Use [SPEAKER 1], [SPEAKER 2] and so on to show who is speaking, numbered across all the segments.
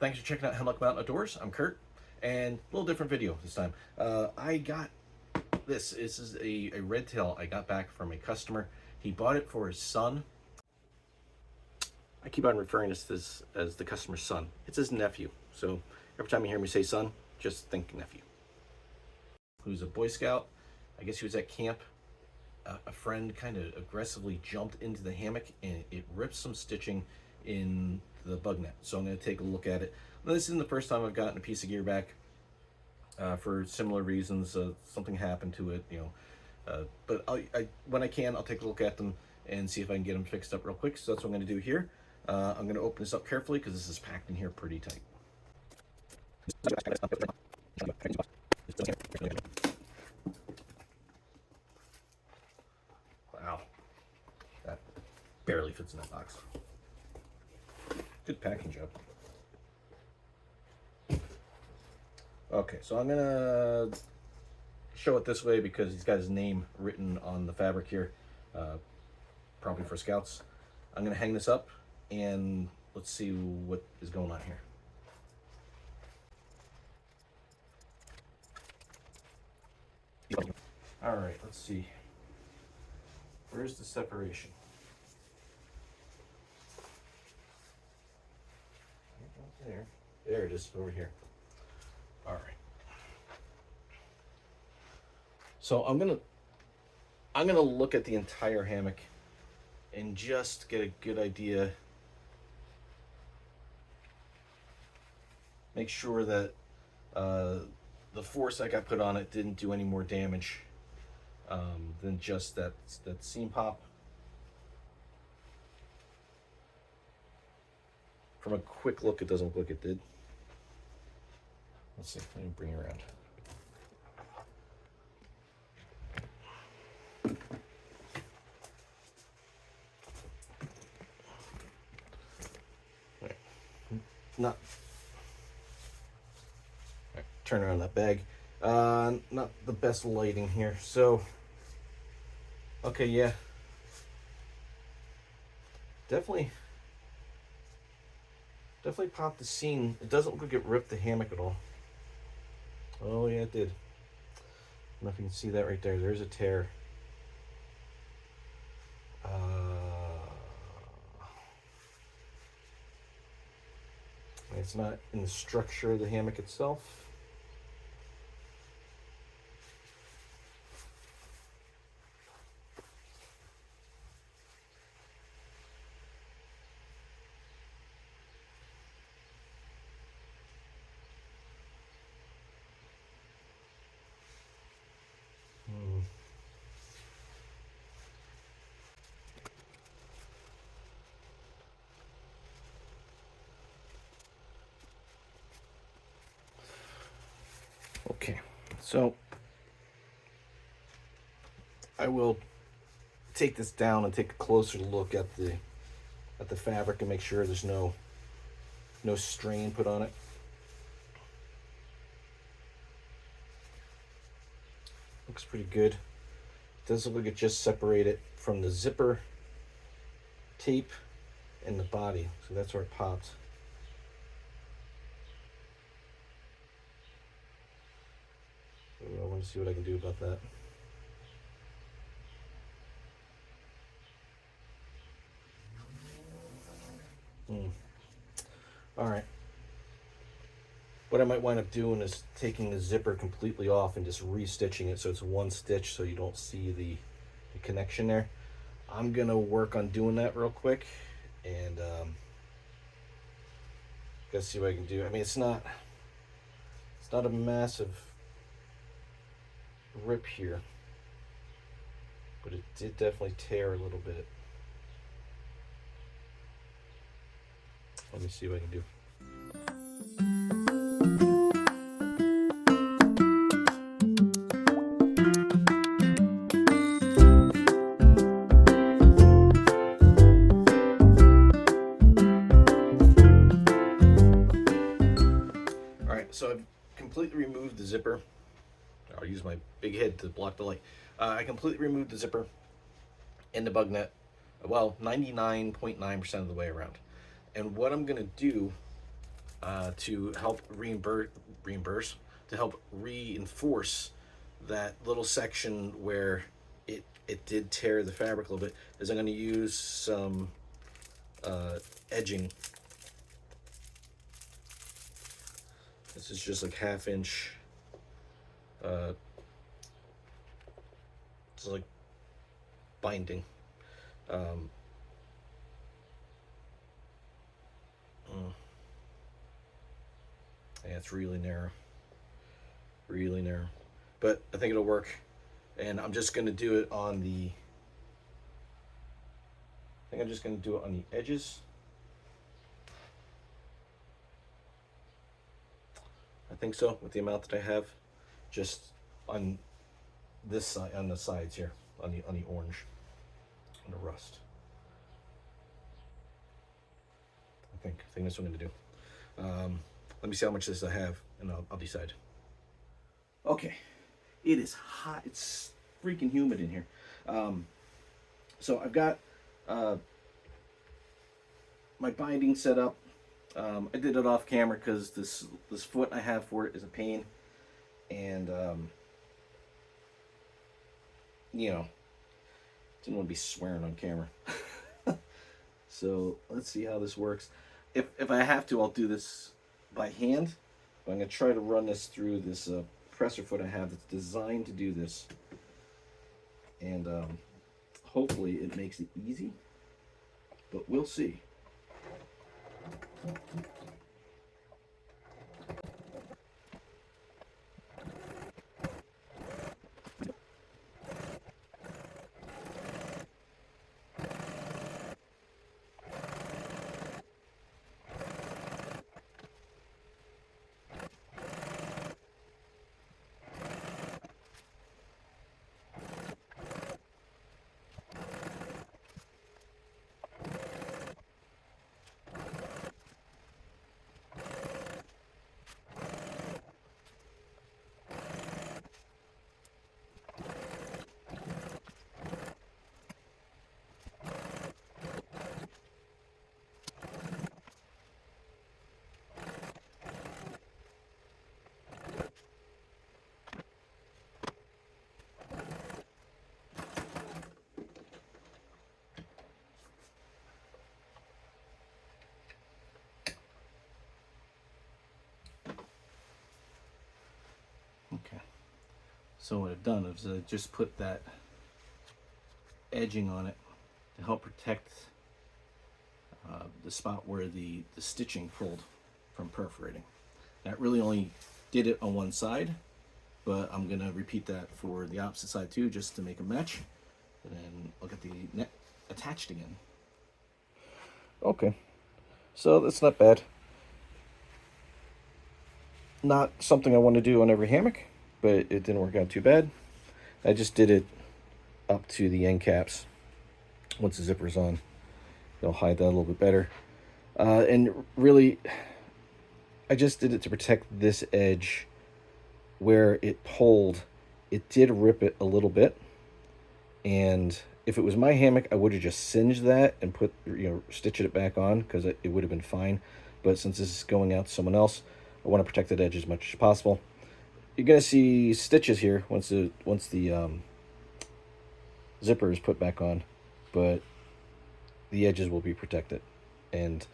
[SPEAKER 1] Thanks for checking out Hemlock Mountain Outdoors. I'm Kurt, and a little different video this time. I got this. This is a RedTail I got back from a customer. He bought it for his son. I keep on referring to this as the customer's son. It's his nephew. So every time you hear me say son, just think nephew. Who's a Boy Scout. I guess he was at camp. A friend kind of aggressively jumped into the hammock and it ripped some stitching in the bug net. So I'm going to take a look at it. Now, this isn't the first time I've gotten a piece of gear back for similar reasons. Something happened to it, you know. But when I can, I'll take a look at them and see if I can get them fixed up real quick. So that's what I'm going to do here. I'm going to open this up carefully because this is packed in here pretty tight. Wow, that barely fits in that box. Good packing job. Okay, so I'm gonna show it this way because he's got his name written on the fabric here, probably for scouts. I'm gonna hang this up and let's see what is going on here. All right, let's see. Where's the separation? There it is, over here. All right. So I'm gonna look at the entire hammock and just get a good idea. Make sure that the force I got put on it didn't do any more damage than just that seam pop. From a quick look, it doesn't look like it did. Let's see, let me bring it around. Right. Not. Right. Turn around that bag. Not the best lighting here. So, okay, yeah. Definitely popped the seam. It doesn't look like it ripped the hammock at all. Oh yeah, it did. I don't know if you can see that right there. There's a tear. It's not in the structure of the hammock itself. Okay, so I will take this down and take a closer look at the fabric and make sure there's no strain put on it. Looks pretty good. It does look like it just separated from the zipper tape and the body, so that's where it popped. I want to see what I can do about that. All right. What I might wind up doing is taking the zipper completely off and just restitching it so it's one stitch so you don't see the connection there. I'm gonna work on doing that real quick and gotta see what I can do. I mean, it's not a massive rip here, but it did definitely tear a little bit. Let me see what I can do. All right, so I've completely removed the zipper. I'll use my big head to block the light. I completely removed the zipper and the bug net, well, 99.9% of the way around. And what I'm gonna do, to help to help reinforce that little section where it did tear the fabric a little bit, is I'm going to use some edging. This is just like 1/2 inch. It's like binding. Yeah, it's really narrow, really narrow, but I think it'll work. And I'm just going to do it on the. I think I'm just going to do it on the edges. I think so, with the amount that I have, just on this side, on the sides here, on the orange, on the rust. I think that's what I'm going to do. Let me see how much of this I have, and I'll decide. Okay, it is hot. It's freaking humid in here. So I've got my binding set up. I did it off camera because this foot I have for it is a pain, and you know, didn't want to be swearing on camera. So let's see how this works. If I have to, I'll do this by hand. But I'm gonna try to run this through this presser foot I have that's designed to do this, and hopefully it makes it easy. But we'll see. Okay, so what I've done is I just put that edging on it to help protect the spot where the stitching pulled from perforating. That really only did it on one side, but I'm gonna repeat that for the opposite side too, just to make a match, and then I'll get the net attached again. Okay, so that's not bad. Not something I want to do on every hammock, but it didn't work out too bad. I just did it up to the end caps. Once the zipper's on, it'll hide that a little bit better. And really, I just did it to protect this edge where it pulled. It did rip it a little bit, and if it was my hammock, I would have just singed that and put, stitched it back on, because it would have been fine. But since this is going out to someone else, I want to protect that edge as much as possible. You're gonna see stitches here once the zipper is put back on, but the edges will be protected. And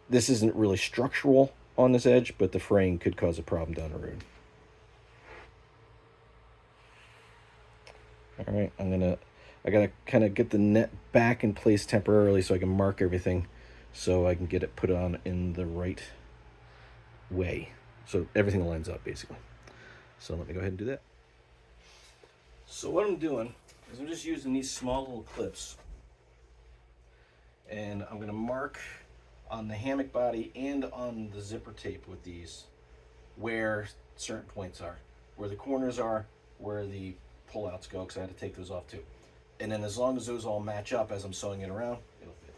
[SPEAKER 1] this isn't really structural on this edge, but the fraying could cause a problem down the road. All right, I gotta kind of get the net back in place temporarily so I can mark everything, so I can get it put on in the right way, so everything lines up basically. So let me go ahead and do that. So what I'm doing is I'm just using these small little clips, and I'm gonna mark on the hammock body and on the zipper tape with these where certain points are, where the corners are, where the pullouts go, because I had to take those off too. And then as long as those all match up as I'm sewing it around, it'll fit.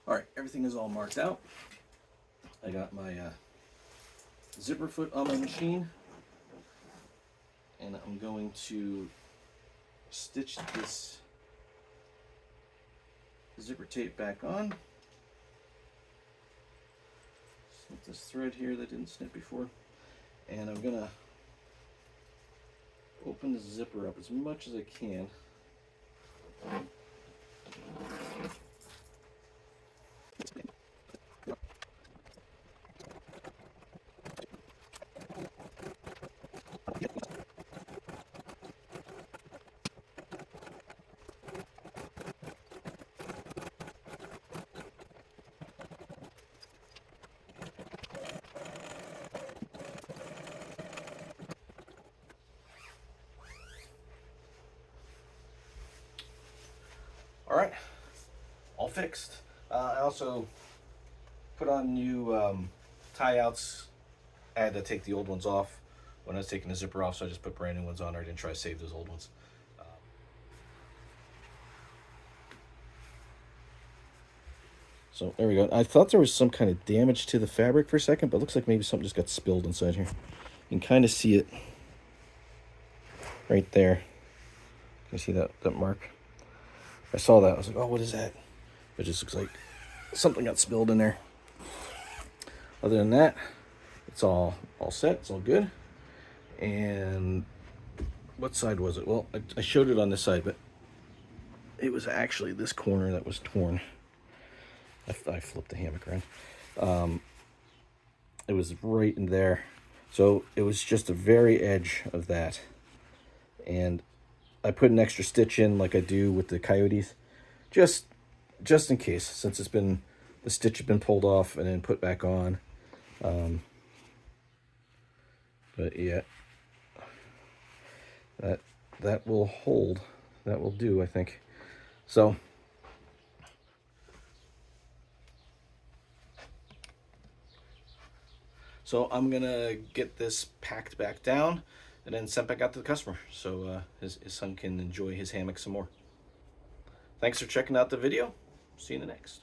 [SPEAKER 1] All right, everything is all marked out. I got my zipper foot on my machine, and I'm going to stitch this zipper tape back on. Snip this thread here that didn't snip before, and I'm gonna open the zipper up as much as I can. All right, all fixed. I also put on new tie outs. I had to take the old ones off when I was taking the zipper off, so I just put brand new ones on. I didn't try to save those old ones. So there we go. I thought there was some kind of damage to the fabric for a second, but it looks like maybe something just got spilled inside here. You can kind of see it right there. You see that mark? I saw that. I was like, oh, what is that? It just looks like something got spilled in there. Other than that, it's all set. It's all good. And what side was it? Well, I showed it on this side, but it was actually this corner that was torn. I flipped the hammock around. It was right in there. So it was just the very edge of that. And I put an extra stitch in like I do with the coyotes, just in case, since the stitch had been pulled off and then put back on. But yeah, that will hold. That will do, I think. So I'm gonna get this packed back down and then sent back out to the customer so his son can enjoy his hammock some more. Thanks for checking out the video. See you in the next.